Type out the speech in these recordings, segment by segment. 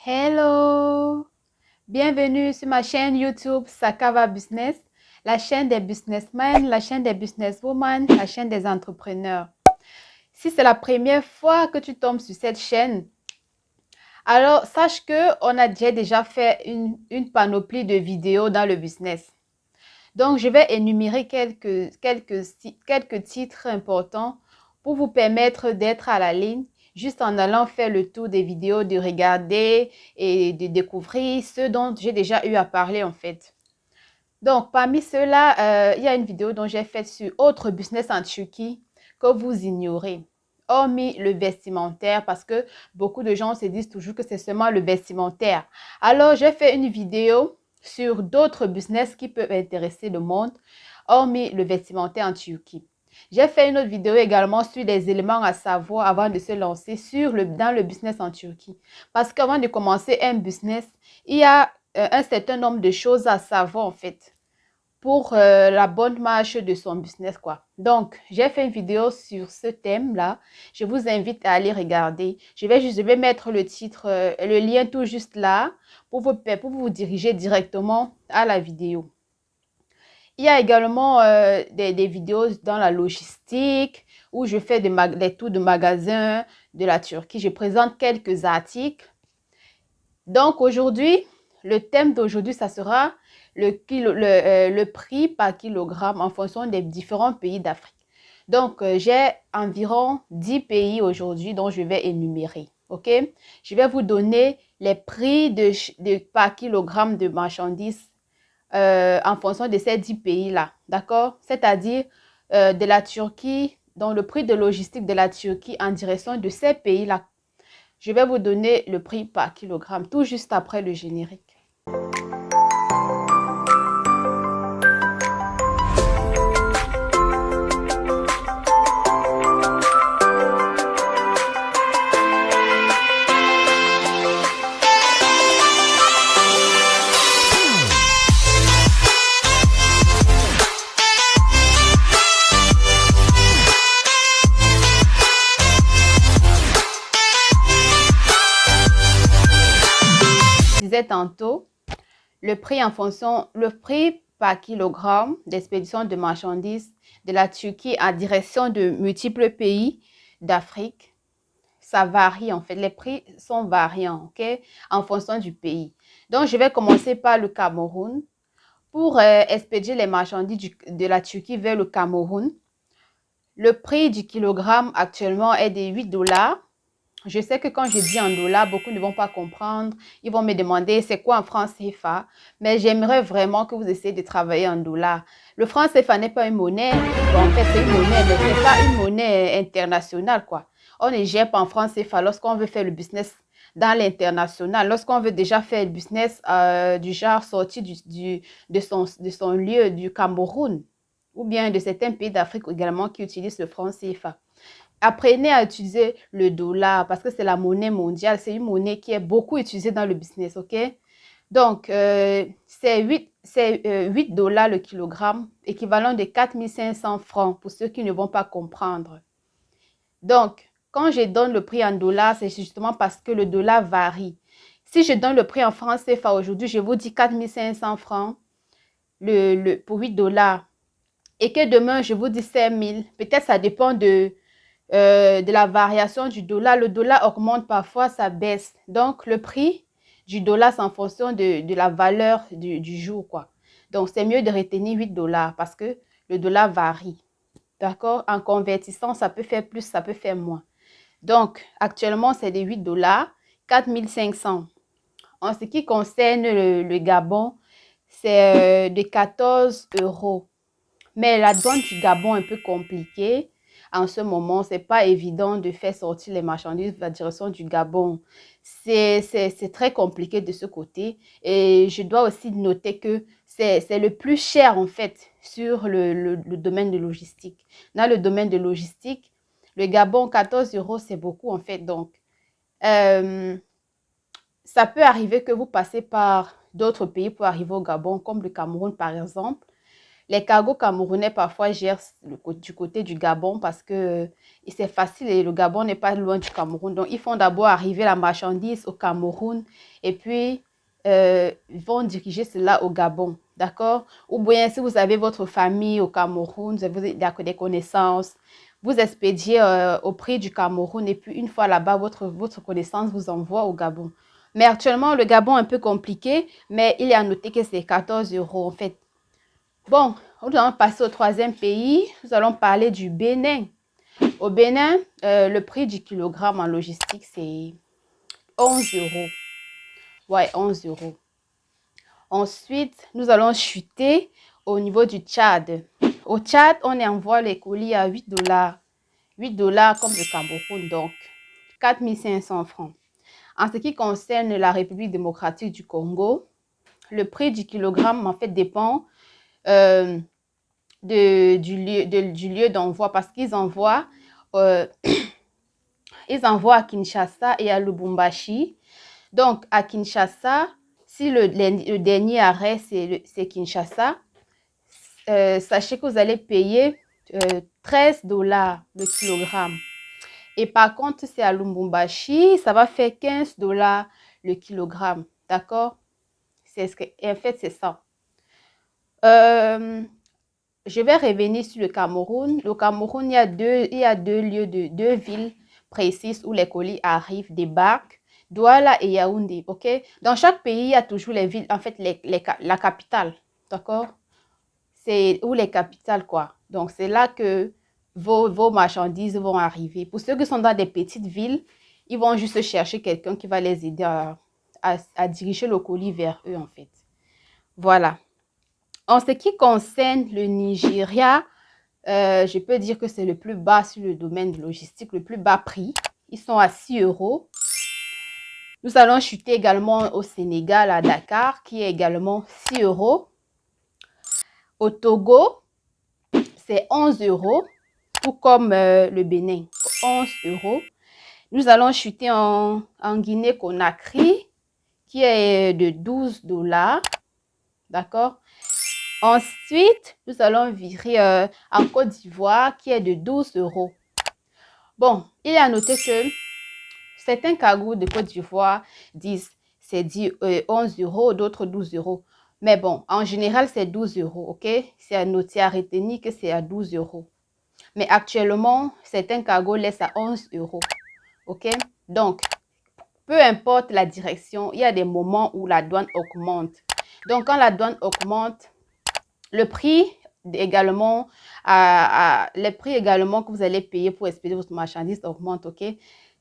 Hello! Bienvenue sur ma chaîne YouTube Sakava Business, la chaîne des businessmen, la chaîne des businesswomen, la chaîne des entrepreneurs. Si c'est la première fois que tu tombes sur cette chaîne, alors sache que j'ai déjà fait une panoplie de vidéos dans le business. Donc, je vais énumérer quelques titres importants pour vous permettre d'être à la ligne, juste en allant faire le tour des vidéos, de regarder et de découvrir ce dont j'ai déjà eu à parler en fait. Donc, parmi ceux-là, il y a une vidéo dont j'ai faite sur autre business en Turquie que vous ignorez. Hormis le vestimentaire, parce que beaucoup de gens se disent toujours que c'est seulement le vestimentaire. Alors, j'ai fait une vidéo sur d'autres business qui peuvent intéresser le monde, hormis le vestimentaire en Turquie. J'ai fait une autre vidéo également sur les éléments à savoir avant de se lancer dans le business en Turquie. Parce qu'avant de commencer un business, il y a un certain nombre de choses à savoir en fait pour la bonne marche de son business quoi. Donc, j'ai fait une vidéo sur ce thème-là. Je vous invite à aller regarder. Je vais mettre le titre, le lien tout juste là pour vous diriger directement à la vidéo. Il y a également des vidéos dans la logistique où je fais des tours de magasins de la Turquie. Je présente quelques articles. Donc aujourd'hui, le thème d'aujourd'hui, ça sera le prix par kilogramme en fonction des différents pays d'Afrique. Donc, j'ai environ 10 pays aujourd'hui dont je vais énumérer. OK? Je vais vous donner les prix par kilogramme de marchandises en fonction de ces 10 pays-là. D'accord? C'est-à-dire de la Turquie, donc le prix de logistique de la Turquie en direction de ces pays-là. Je vais vous donner le prix par kilogramme tout juste après le générique. Je disais tantôt, le prix par kilogramme d'expédition de marchandises de la Turquie en direction de multiples pays d'Afrique, ça varie en fait. Les prix sont variants, ok, en fonction du pays. Donc, je vais commencer par le Cameroun. Pour expédier les marchandises de la Turquie vers le Cameroun, le prix du kilogramme actuellement est de 8 dollars. Je sais que quand je dis en dollars, beaucoup ne vont pas comprendre. Ils vont me demander c'est quoi en franc CFA. Mais j'aimerais vraiment que vous essayez de travailler en dollars. Le franc CFA n'est pas une monnaie. Bon, en fait, c'est une monnaie, mais ce n'est pas une monnaie internationale, quoi. On ne gère pas en franc CFA lorsqu'on veut faire le business dans l'international. Lorsqu'on veut déjà faire le business du genre sorti de son lieu du Cameroun ou bien de certains pays d'Afrique également qui utilisent le franc CFA. Apprenez à utiliser le dollar parce que c'est la monnaie mondiale. C'est une monnaie qui est beaucoup utilisée dans le business, ok? Donc, c'est 8 dollars le kilogramme, équivalent de 4500 francs pour ceux qui ne vont pas comprendre. Donc, quand je donne le prix en dollars, c'est justement parce que le dollar varie. Si je donne le prix en francs CFA aujourd'hui, je vous dis 4500 francs pour 8 dollars. Et que demain, je vous dis 5000. Peut-être ça dépend de la variation du dollar. Le dollar augmente parfois, ça baisse. Donc, le prix du dollar, c'est en fonction de la valeur du jour, quoi. Donc, c'est mieux de retenir 8 dollars parce que le dollar varie. D'accord? En convertissant, ça peut faire plus, ça peut faire moins. Donc, actuellement, c'est de 8 dollars, 4500. En ce qui concerne le Gabon, c'est de 14 euros. Mais la douane du Gabon est un peu compliquée. En ce moment, ce n'est pas évident de faire sortir les marchandises vers la direction du Gabon. C'est très compliqué de ce côté. Et je dois aussi noter que c'est le plus cher en fait sur le domaine de logistique. Dans le domaine de logistique, le Gabon, 14 euros, c'est beaucoup en fait. Donc, ça peut arriver que vous passez par d'autres pays pour arriver au Gabon, comme le Cameroun par exemple. Les cargos camerounais parfois gèrent du côté du Gabon parce que c'est facile et le Gabon n'est pas loin du Cameroun. Donc, ils font d'abord arriver la marchandise au Cameroun et puis ils vont diriger cela au Gabon. D'accord? Ou bien si vous avez votre famille au Cameroun, vous avez des connaissances, vous expédiez au prix du Cameroun et puis une fois là-bas, votre connaissance vous envoie au Gabon. Mais actuellement, le Gabon est un peu compliqué, mais il est à noter que c'est 14 € en fait. Bon, nous allons passer au troisième pays. Nous allons parler du Bénin. Au Bénin, le prix du kilogramme en logistique, c'est 11 €. Ouais, 11 €. Ensuite, nous allons chuter au niveau du Tchad. Au Tchad, on envoie les colis à 8 $. 8 $ comme le Cameroun, donc 4 500 francs. En ce qui concerne la République démocratique du Congo, le prix du kilogramme, en fait, dépend du lieu d'envoi parce qu'ils envoient, ils envoient à Kinshasa et à Lubumbashi. Donc, à Kinshasa, si le dernier arrêt, c'est Kinshasa, sachez que vous allez payer 13 $ le kilogramme. Et par contre, c'est à Lubumbashi, ça va faire 15 $ le kilogramme. D'accord? En fait, c'est ça. Je vais revenir sur le Cameroun. Le Cameroun, il y a deux villes précises où les colis arrivent, débarquent. Douala et Yaoundé, ok? Dans chaque pays, il y a toujours les villes, en fait, la capitale, d'accord? C'est où les capitales, quoi. Donc, c'est là que vos marchandises vont arriver. Pour ceux qui sont dans des petites villes, ils vont juste chercher quelqu'un qui va les aider à diriger le colis vers eux, en fait. Voilà. En ce qui concerne le Nigeria, je peux dire que c'est le plus bas sur le domaine de logistique, le plus bas prix. Ils sont à 6 €. Nous allons chuter également au Sénégal, à Dakar, qui est également 6 €. Au Togo, c'est 11 €, tout comme le Bénin, 11 €. Nous allons chuter en Guinée-Conakry, qui est de 12 $. D'accord? Ensuite, nous allons virer en Côte d'Ivoire, qui est de 12 €. Bon, il est à noter que certains cargos de Côte d'Ivoire disent c'est 11 €, d'autres 12 €. Mais bon, en général, c'est 12 €, ok? C'est à noter, à retenir que c'est à 12 €. Mais actuellement, certains cargos laissent à 11 €, ok? Donc, peu importe la direction, il y a des moments où la douane augmente. Donc, quand la douane augmente, le prix également, les prix également que vous allez payer pour expédier votre marchandise augmente, ok?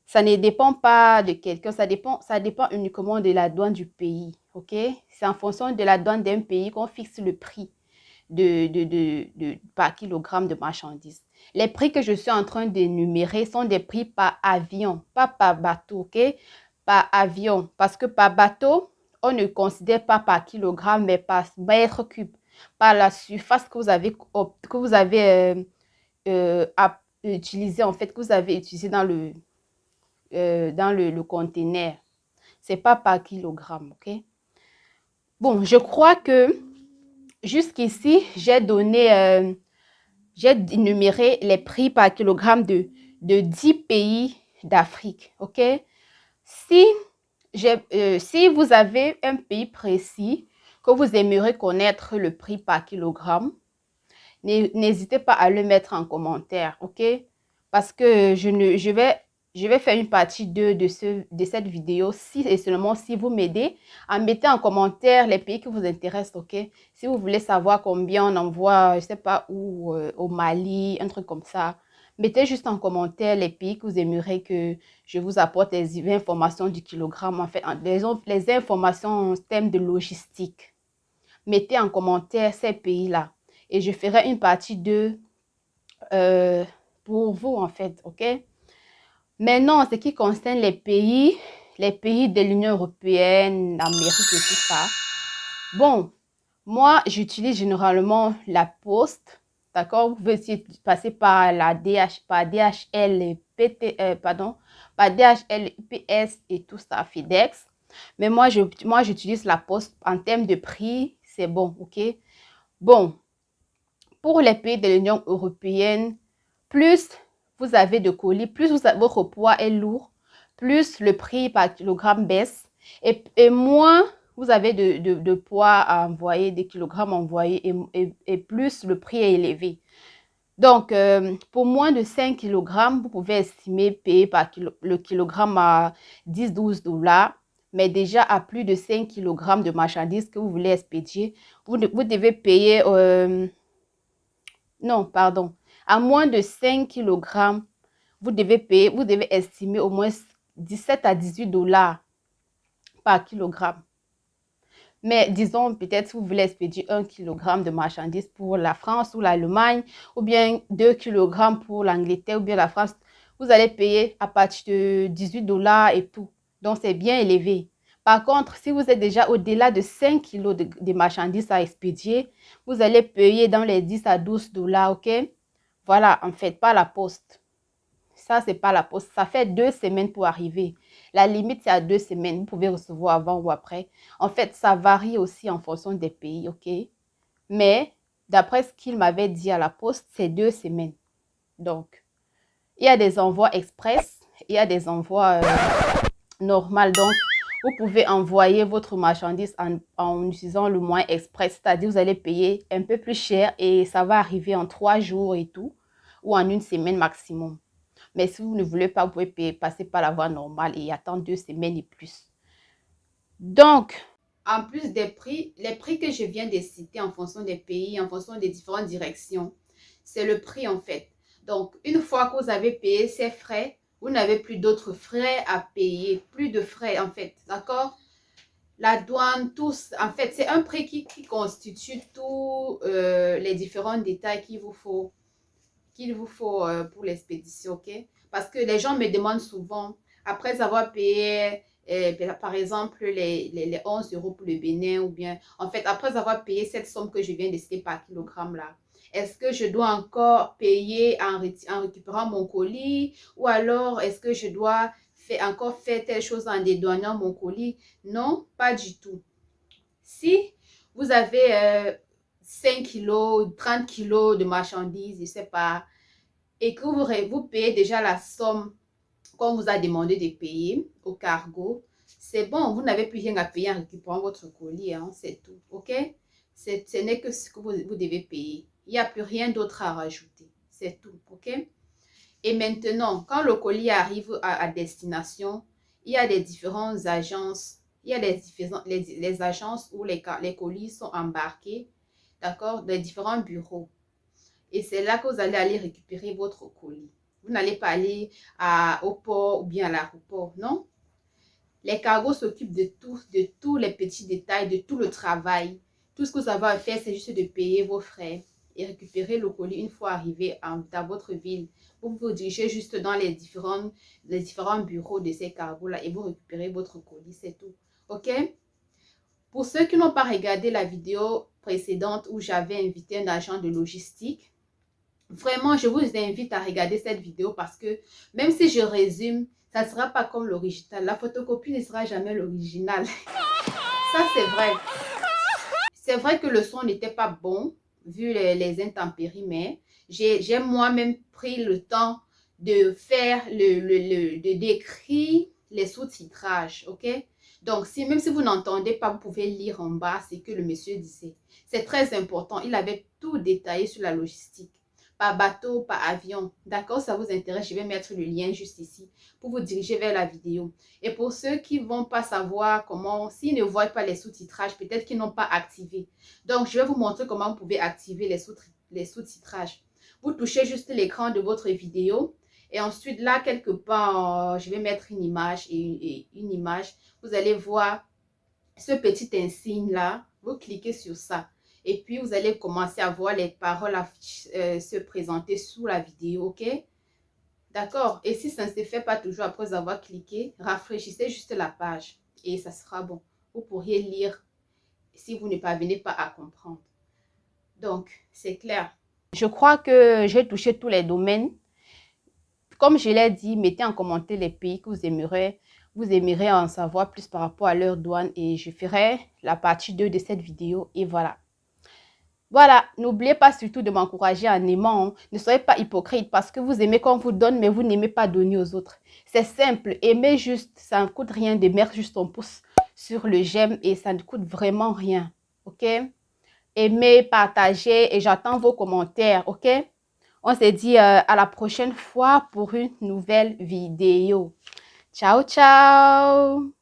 Ça ne dépend pas de quelqu'un, ça dépend uniquement de la douane du pays, ok? C'est en fonction de la douane d'un pays qu'on fixe le prix par kilogramme de marchandises. Les prix que je suis en train d'énumérer sont des prix par avion, pas par bateau, ok? Par avion, parce que par bateau, on ne considère pas par kilogramme, mais par mètre cube, par la surface que vous avez utilisé, en fait, que vous avez utilisé dans le conteneur. C'est pas par kilogramme, ok? Bon, je crois que jusqu'ici, j'ai énuméré les prix par kilogramme de 10 pays d'Afrique, ok? Si vous avez un pays précis que vous aimeriez connaître le prix par kilogramme, n'hésitez pas à le mettre en commentaire, ok? Parce que je vais faire une partie 2 de cette vidéo si et seulement si vous m'aidez à mettre en commentaire les pays qui vous intéressent, ok? Si vous voulez savoir combien on envoie, je ne sais pas où, au Mali, un truc comme ça, mettez juste en commentaire les pays que vous aimeriez que je vous apporte les informations du kilogramme, en fait, les informations en termes de logistique. Mettez en commentaire ces pays-là et je ferai une partie 2 pour vous, en fait, ok? Maintenant, en ce qui concerne les pays de l'Union européenne, l'Amérique et tout ça, bon, moi, j'utilise généralement la Poste, d'accord? Vous pouvez aussi passer par la par DHL, par DHL, UPS et tout ça, FedEx. Mais moi, j'utilise la Poste en termes de prix, c'est bon, ok? Bon, pour les pays de l'Union européenne, plus vous avez de colis, plus votre poids est lourd, plus le prix par kilogramme baisse et moins vous avez de poids à envoyer, des kilogrammes envoyés et plus le prix est élevé. Donc, pour moins de 5 kg, vous pouvez estimer payer par le kilogramme à 10-12 $. Mais déjà, à plus de 5 kg de marchandises que vous voulez expédier, vous devez payer... non, pardon. À moins de 5 kg, vous devez estimer au moins 17 à 18 $ par kilogramme. Mais disons, peut-être vous voulez expédier 1 kg de marchandises pour la France ou l'Allemagne, ou bien 2 kg pour l'Angleterre ou bien la France, vous allez payer à partir de 18 $ et tout. Donc, c'est bien élevé. Par contre, si vous êtes déjà au-delà de 5 kg de marchandises à expédier, vous allez payer dans les 10 à 12 $, ok? Voilà, en fait, pas la poste. Ça, c'est pas la poste. Ça fait 2 semaines pour arriver. La limite, c'est à 2 semaines. Vous pouvez recevoir avant ou après. En fait, ça varie aussi en fonction des pays, ok? Mais d'après ce qu'il m'avait dit à la poste, c'est 2 semaines. Donc, il y a des envois express, il y a des envois normaux. Donc, vous pouvez envoyer votre marchandise en utilisant le moyen express. C'est-à-dire, vous allez payer un peu plus cher et ça va arriver en 3 jours et tout, ou en 1 semaine maximum. Mais si vous ne voulez pas, vous pouvez passer par la voie normale et attendre 2 semaines et plus. Donc, en plus des prix, les prix que je viens de citer en fonction des pays, en fonction des différentes directions, c'est le prix en fait. Donc, une fois que vous avez payé ces frais, vous n'avez plus d'autres frais à payer, plus de frais en fait, d'accord? La douane, tous, en fait, c'est un prix qui constitue tous les différents détails qu'il vous faut pour l'expédition, ok? Parce que les gens me demandent souvent, après avoir payé, par exemple, les 11 € pour le Bénin, ou bien, en fait, après avoir payé cette somme que je viens de citer par kilogramme là, est-ce que je dois encore payer en récupérant mon colis, ou alors est-ce que je dois encore faire telle chose en dédouanant mon colis? Non, pas du tout. Si vous avez 5 kilos, 30 kilos de marchandises, je ne sais pas, et que vous payez déjà la somme qu'on vous a demandé de payer au cargo, c'est bon, vous n'avez plus rien à payer en récupérant votre colis, hein, c'est tout, ok? Ce n'est que ce que vous devez payer. Il n'y a plus rien d'autre à rajouter, c'est tout, ok? Et maintenant, quand le colis arrive à destination, il y a des différentes agences, il y a les agences où les colis sont embarqués, d'accord, des différents bureaux. Et c'est là que vous allez aller récupérer votre colis. Vous n'allez pas aller au port ou bien à l'aéroport, non? Les cargos s'occupent de tous les petits détails, de tout le travail. Tout ce que vous avez à faire, c'est juste de payer vos frais et récupérer le colis une fois arrivé dans votre ville. Vous vous dirigez juste dans les différents bureaux de ces cargos-là et vous récupérez votre colis, c'est tout. OK? Pour ceux qui n'ont pas regardé la vidéo précédente où j'avais invité un agent de logistique, vraiment, je vous invite à regarder cette vidéo parce que même si je résume, ça ne sera pas comme l'original. La photocopie ne sera jamais l'original. Ça, c'est vrai. C'est vrai que le son n'était pas bon vu les intempéries, mais j'ai moi-même pris le temps de faire, de décrire les sous-titrages, ok? Donc, même si vous n'entendez pas, vous pouvez lire en bas ce que le monsieur disait. C'est très important. Il avait tout détaillé sur la logistique. Par bateau, par avion. D'accord, ça vous intéresse, je vais mettre le lien juste ici pour vous diriger vers la vidéo. Et pour ceux qui ne vont pas savoir comment, s'ils ne voient pas les sous-titrages, peut-être qu'ils n'ont pas activé. Donc, je vais vous montrer comment vous pouvez activer les sous-titrages. Vous touchez juste l'écran de votre vidéo et ensuite là, quelque part, je vais mettre une image et une image. Vous allez voir ce petit insigne là. Vous cliquez sur ça. Et puis, vous allez commencer à voir les paroles se présenter sous la vidéo, ok? D'accord? Et si ça ne se fait pas toujours après avoir cliqué, rafraîchissez juste la page et ça sera bon. Vous pourriez lire si vous ne parvenez pas à comprendre. Donc, c'est clair. Je crois que j'ai touché tous les domaines. Comme je l'ai dit, mettez en commentaire les pays que vous aimeriez en savoir plus par rapport à leur douane et je ferai la partie 2 de cette vidéo et voilà. Voilà, n'oubliez pas surtout de m'encourager en aimant, hein. Ne soyez pas hypocrite parce que vous aimez quand on vous donne, mais vous n'aimez pas donner aux autres. C'est simple, aimez juste, ça ne coûte rien de mettre juste ton pouce sur le j'aime et ça ne coûte vraiment rien, ok? Aimez, partagez et j'attends vos commentaires, ok? On se dit à la prochaine fois pour une nouvelle vidéo. Ciao, ciao!